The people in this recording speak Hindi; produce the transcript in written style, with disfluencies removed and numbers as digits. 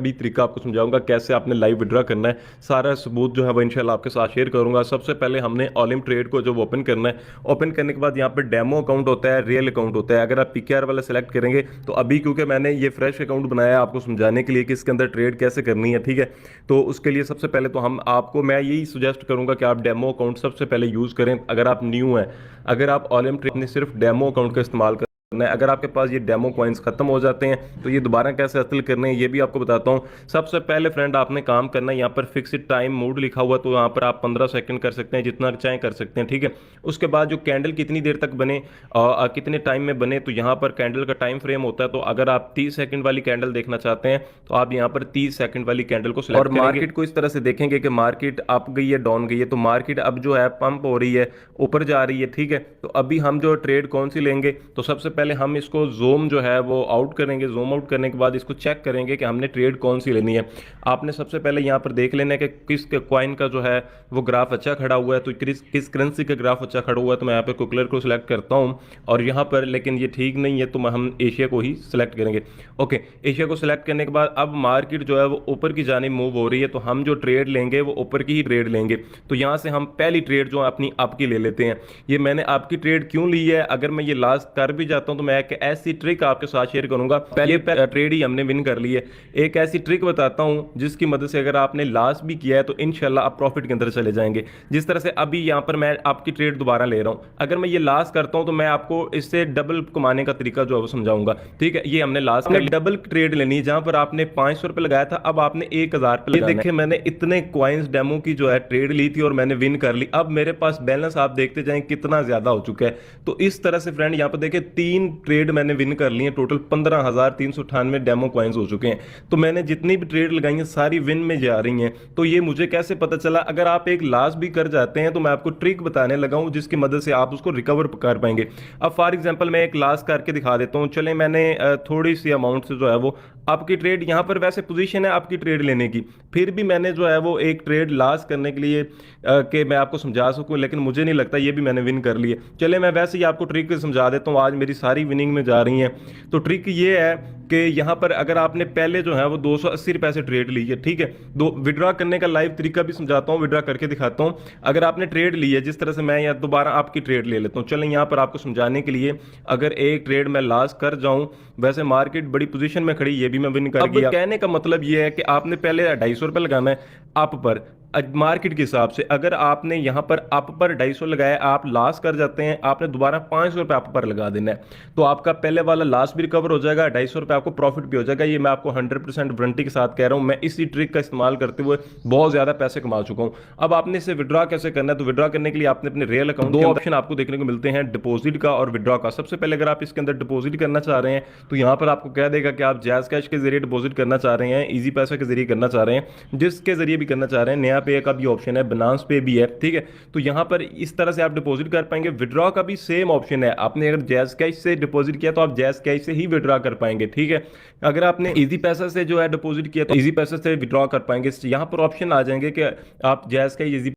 भी तरीका आपको समझाऊंगा कैसे आपने लाइव विड्रॉ करना है। सारा सबूत जो है वो इंशाल्लाह आपके साथ शेयर करूंगा। सबसे पहले हमने ऑलिम ट्रेड को जब ओपन करना है, ओपन करने के बाद यहाँ पर डेमो अकाउंट होता है, रियल अकाउंट होता है। अगर आप पीकेआर वाला सेलेक्ट करेंगे तो अभी क्योंकि मैंने ये फ्रेश अकाउंट बनाया है आपको समझाने के लिए कि इसके अंदर ट्रेड कैसे करनी है, ठीक है। तो उसके लिए सबसे पहले तो हम आपको मैं यही सुजेस्ट करूंगा कि आप डेमो अकाउंट सबसे पहले यूज़ करें अगर आप न्यू हैं। अगर आप ऑलिम ट्रेड में सिर्फ डेमो अकाउंट का इस्तेमाल करना है, अगर आपके पास ये डेमो कॉइन्स खत्म हो जाते हैं तो ये दोबारा कैसे हासिल करने हैं ये भी आपको बताता हूँ। सबसे पहले फ्रेंड आपने काम करना है, यहाँ पर फिक्स्ड टाइम मोड लिखा हुआ तो यहाँ पर आप 15 सेकंड कर सकते हैं, जितना चाहें कर सकते हैं, ठीक है। उसके बाद जो कैंडल कितनी देर तक बने कितने टाइम में बने, तो यहाँ पर कैंडल का टाइम फ्रेम होता है। तो अगर आप 30 सेकंड वाली कैंडल देखना चाहते हैं तो आप यहाँ पर 30 सेकंड वाली कैंडल को सिलेक्ट करेंगे। मार्केट को इस तरह से देखेंगे कि मार्केट अप गई है डाउन गई है, तो मार्केट अब जो है पंप हो रही है, ऊपर जा रही है, ठीक है। तो अभी हम जो ट्रेड कौन सी लेंगे, तो सबसे पहले हम इसको जूम जो है वो आउट करेंगे। जूम आउट करने के बाद इसको चेक करेंगे कि हमने ट्रेड कौन सी लेनी है। आपने सबसे पहले यहाँ पर देख लेना है कि किस कॉइन का जो है वो ग्राफ अच्छा खड़ा हुआ है, तो किस करेंसी का ग्राफ अच्छा खड़ा हुआ है। तो मैं यहाँ पर कुकलर को सिलेक्ट करता हूँ और यहाँ पर लेकिन ये ठीक नहीं है तो हम एशिया को ही सिलेक्ट करेंगे। ओके, एशिया को सिलेक्ट करने के बाद अब मार्केट जो है वो ऊपर की जानिब मूव हो रही है, तो हम जो ट्रेड लेंगे वो ऊपर की ही ट्रेड लेंगे। तो यहाँ से हम पहली ट्रेड जो अपनी आपकी ले लेते हैं। ये मैंने आपकी ट्रेड क्यों ली है, अगर मैं ये लास्ट कर भी जाता हूँ तो मैं एक ऐसी ट्रिक आपके साथ शेयर करूंगा। पहले ट्रेड ही हमने विन कर ली है, एक ऐसी ट्रिक बताता हूँ जिसकी मदद से अगर आपने लास्ट भी किया है तो इंशाल्लाह आप प्रॉफिट के अंदर चले जाएंगे। जिस तरह से अभी यहाँ पर मैं आपकी ट्रेड दोबारा ले रहा हूँ, अगर मैं ये लास्ट करता हूँ तो मैं आपको इससे डबल कमाने का तरीका जो है वो समझाऊंगा, ठीक है। ये हमने लास्ट में डबल ट्रेड लेनी है, जहां पर आपने 500 रुपए लगाया था अब आपने 1000 रुपए लगाना है। देखिए मैंने इतने कॉइन्स डेमो की जो है ट्रेड ली थी और मैंने विन कर ली। अब मेरे पास बैलेंस आप देखते जाएं कितना ज्यादा हो चुका है। तो इस तरह से फ्रेंड यहाँ पर देखिए 3 ट्रेड मैंने विन कर ली है, टोटल 15,398 डेमो कॉइन्स हो चुके हैं। तो मैंने जितनी भी ट्रेड लगाई है सारी विन में जा रही हैं। तो ये मुझे कैसे पता चला, अगर आप एक लॉस भी कर जाते हैं तो मैं आपको ट्रिक बताने लगा हूं जिसकी मदद से आप उसको रिकवर कर पाएंगे। अब फॉर एग्जांपल मैं एक लॉस करके दिखा देता हूं। चले मैंने थोड़ी सी अमाउंट से जो है वो आपकी ट्रेड, यहां पर वैसे पोजीशन है आपकी ट्रेड लेने की, फिर भी मैंने जो है वो एक ट्रेड लॉस करने के लिए कि मैं आपको समझा सकूं, लेकिन मुझे नहीं लगता ये भी मैंने विन कर लिए। चले मैं वैसे ही आपको ट्रिक समझा देता हूं, आज मेरी सारी विनिंग में जा रही हैं। तो ट्रिक ये है कि यहाँ पर अगर आपने पहले जो है वो 280 रुपए से ट्रेड ली है, ठीक है। दो विड्रॉ करने का लाइव तरीका भी समझाता हूँ, विड्रॉ करके दिखाता हूँ। अगर आपने ट्रेड ली है जिस तरह से, मैं यहाँ दोबारा आपकी ट्रेड ले लेता हूँ। चलें यहाँ पर आपको समझाने के लिए, अगर एक ट्रेड मैं लॉस कर जाऊं, वैसे मार्केट बड़ी पोजीशन में खड़ी, ये भी मैं विन कर गया। कहने का मतलब ये है कि आपने पहले 250 रुपए लगाना है अप पर मार्केट के हिसाब से। अगर आपने यहां पर अप पर 250 लगाया, आप लॉस कर जाते हैं, आपने दोबारा 500 रुपए अप पर लगा देना है, तो आपका पहले वाला लॉस भी रिकवर हो जाएगा, 250 रुपए आपको प्रॉफिट भी हो जाएगा। ये मैं आपको 100% वारंटी के साथ कह रहा हूं। मैं इसी ट्रिक का इस्तेमाल करते हुए बहुत ज्यादा पैसे कमा चुका हूं। अब आपने इसे विड्रॉ कैसे करना है, तो विड्रॉ करने के लिए आपने अपने रियल अकाउंट, दो ऑप्शन आपको देखने को मिलते हैं, डिपॉजिट का और विड्रॉ का। सबसे पहले अगर आप इसके अंदर डिपॉजिट करना चाह रहे हैं तो यहां पर आपको कह देगा कि आप जैज़ कैश के जरिए डिपॉजिट करना चाह रहे हैं, इजी पैसा के जरिए करना चाह रहे हैं, जिसके जरिए भी करना चाह रहे हैं। नया पे का भी ऑप्शन है, बनांस पे भी है, ठीक है। तो यहां पर इस तरह से आप डिपॉजिट कर पाएंगे। विड्रॉ का भी सेम ऑप्शन है, आपने अगर जैज़ कैश से डिपॉजिट किया तो आप जैज़ कैश से ही विड्रॉ कर पाएंगे, ठीक है। अगर आपने इजी पैसा से जो है डिपॉजिट किया तो इजी पैसा से विड्रॉ कर पाएंगे। यहां पर ऑप्शन आ जाएंगे कि आप जैज़ कैश इजी